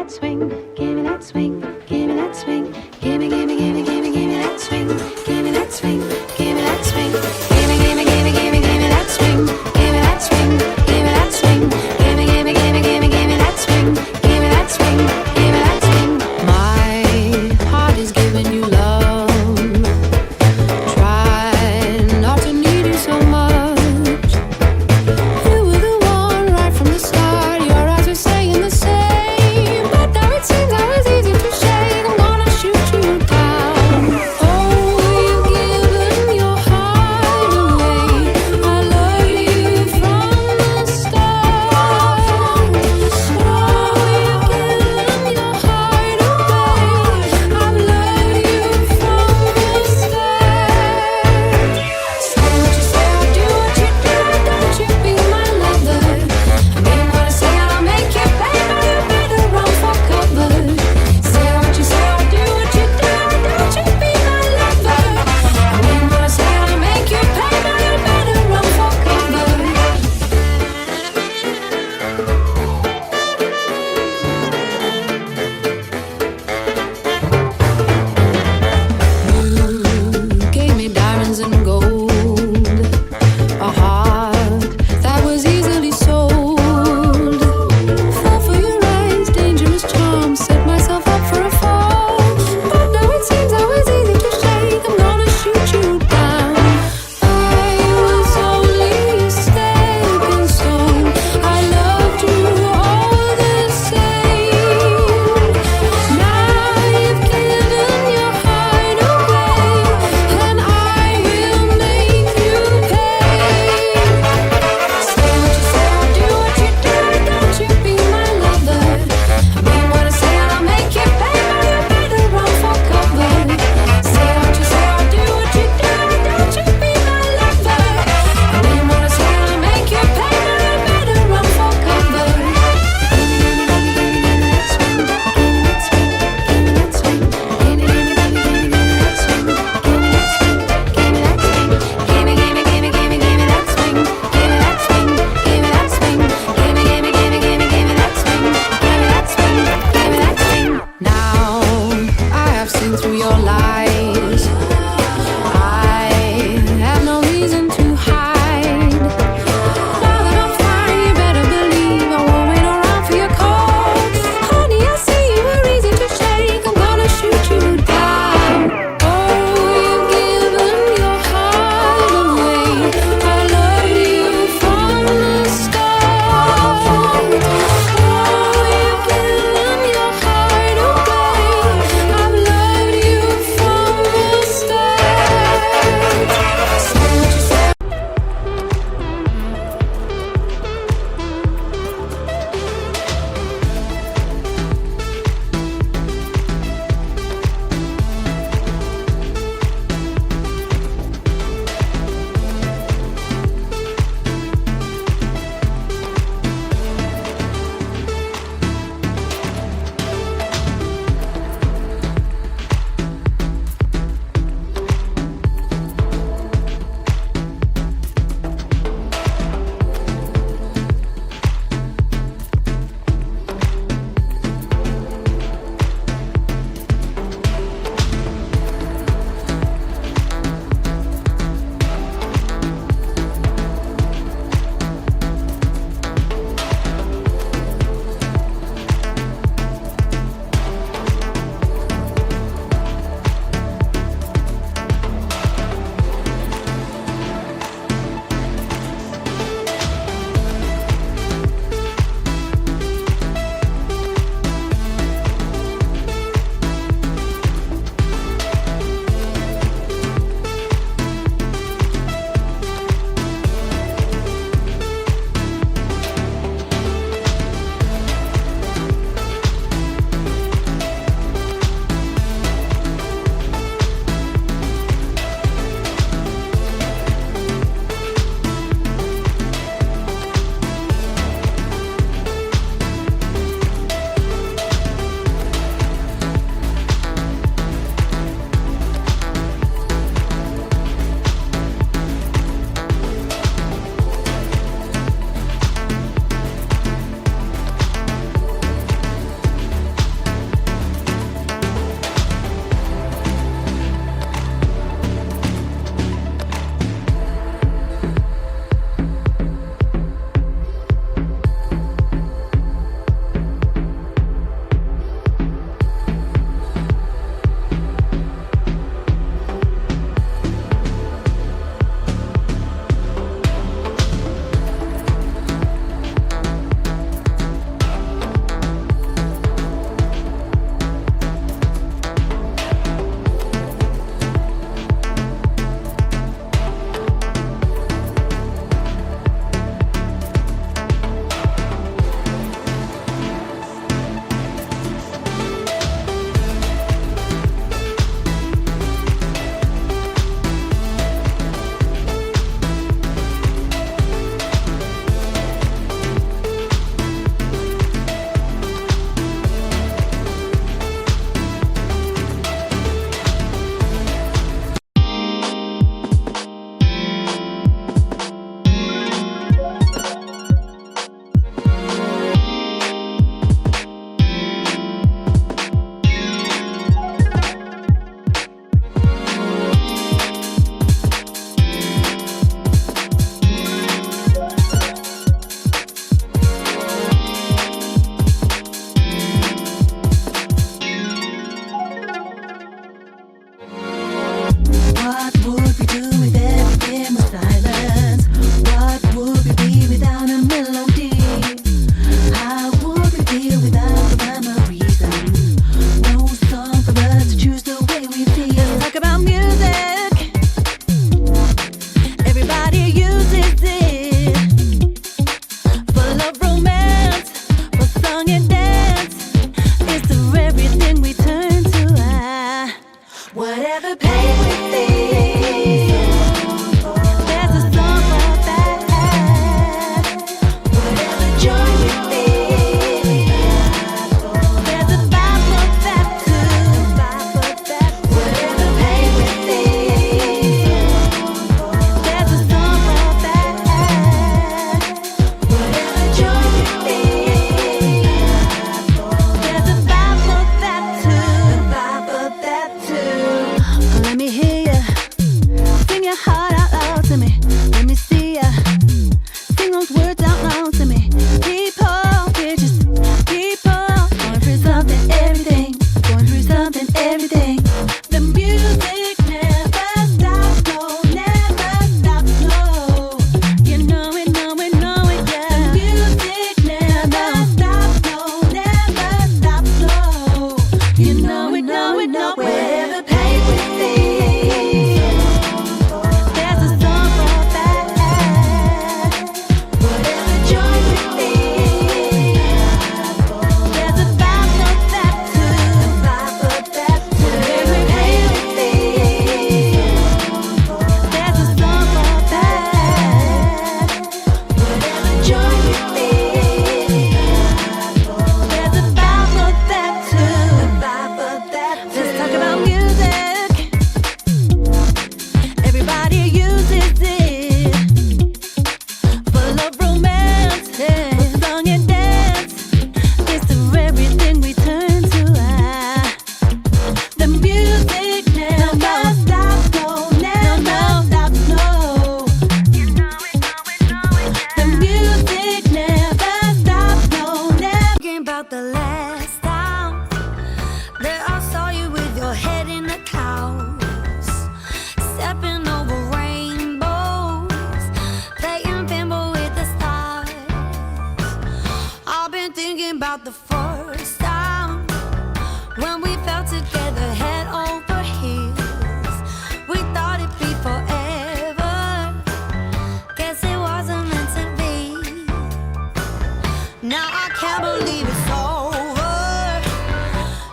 that swing, give me that swing, give me that swing, give me, give me, give me, give me, give me that swing, give me that swing, give me that swing, give me, give me, give me, give me, give me that swing, give me that swing, give me that swing, give me, give me, give me, give me, give me that swing, give me that swing, give me that swing. My heart is giving you love. Try not to need you so much. You were the one right from the start. Your eyes were saying the same, but now it seems I was easy to shade. I'm gonna shoot you down. Oh, you give about the first time when we fell together head over heels. We thought it'd be forever. Guess it wasn't meant to be. Now I can't believe it's over.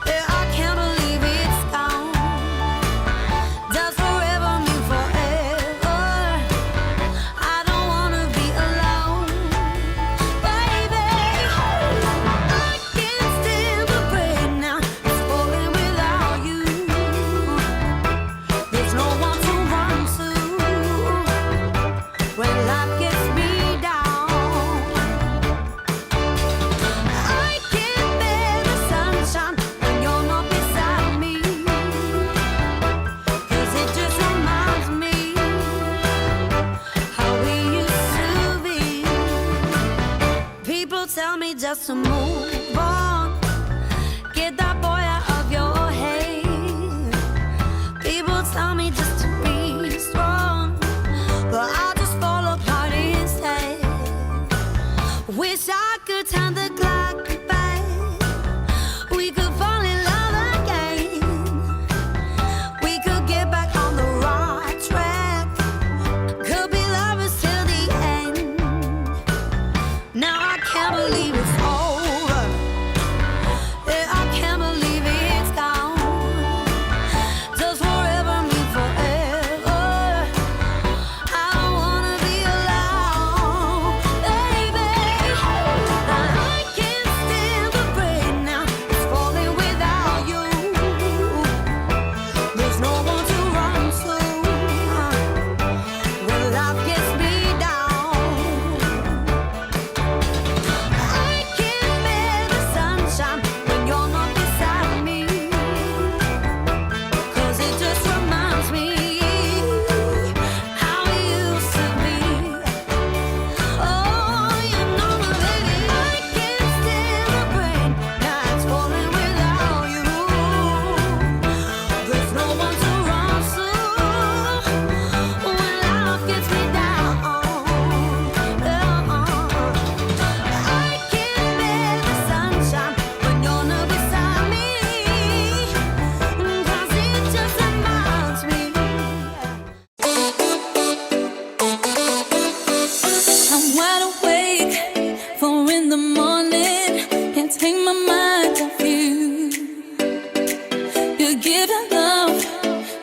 Yeah, I can't believe it's gone. Does forever mean forever? I don't wanna be alone, baby. I can't stand the break now. It's falling without you. There's no one to run to when life gets me down. I can't bear the sunshine when you're not beside me, 'cause it just reminds me how we used to be. People tell me just to move on, get that boy out of your head. People tell me just to be strong, but I just fall apart instead. Wish I could turn the clock back. We could fall in love again. We could get back on the right track. Could be lovers till the end. Now I can't believe it's over. Yeah, I can't believe it's gone. Does forever mean forever? I don't wanna be alone, baby. I can't stand the break now. It's falling without you. There's no one to run to when life gets me down. I can't bear the sunshine when you're not beside me, 'cause it just reminds me how we used to be. Oh, you know my baby. I can't stand the break now. It's falling without you. There's no one to run to when life gets me down. I can't bear the sunshine when you're not beside me, 'cause it just reminds me. I'm wide awake, 4 in the morning, can't take my mind off you. You're giving love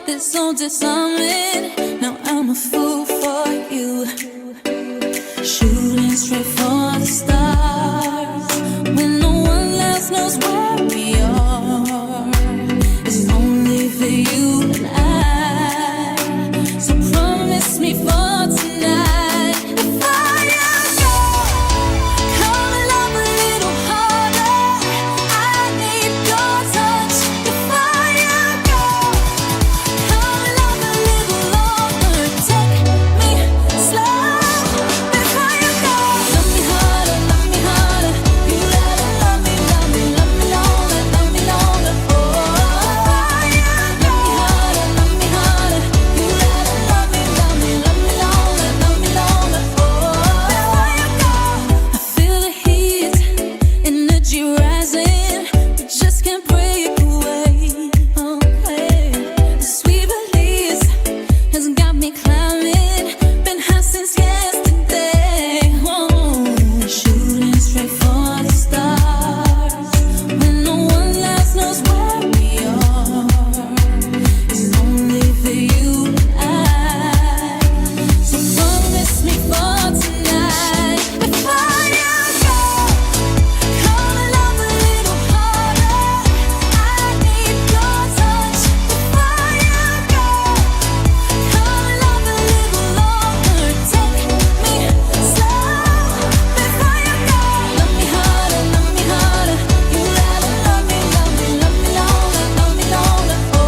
that's so disarming. Now I'm a fool for you. Shooting straight for the stars when no one else knows where we are. It's only for you and I. So promise me for tonight. If I go, come and love a little harder. I need your touch. If I go, come and love a little longer. Take me slow. If I go, love me harder, love me harder. You gotta love me, love me, love me longer, love me longer. Oh, love me harder, love me harder. You gotta love me, love me, love me longer, love me longer. Oh, I feel the heat, energy rising. We just can't break away. Oh, hey. The sweet release has got me climbing. Been high since yesterday. Oh, shooting straight for the stars when no one else knows where we are. It's only for you and I. So promise me for tonight. If I go, come and love a little harder. I need your touch. If I go, come and love a little longer. Take me slow. If I go, love me harder, love me harder. You gotta love me, love me, love me longer, love me longer. Oh,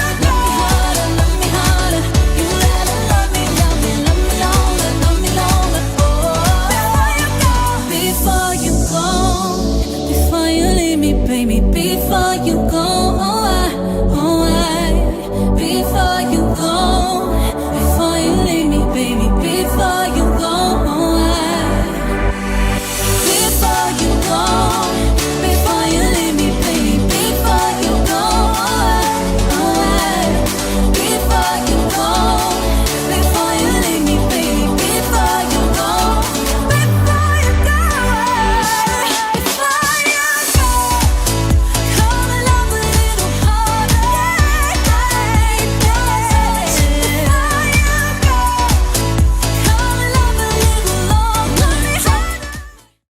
love me harder, love me harder. You gotta love me, love me, love me longer, love me longer. Oh, before you go, before you leave me, baby, before you go.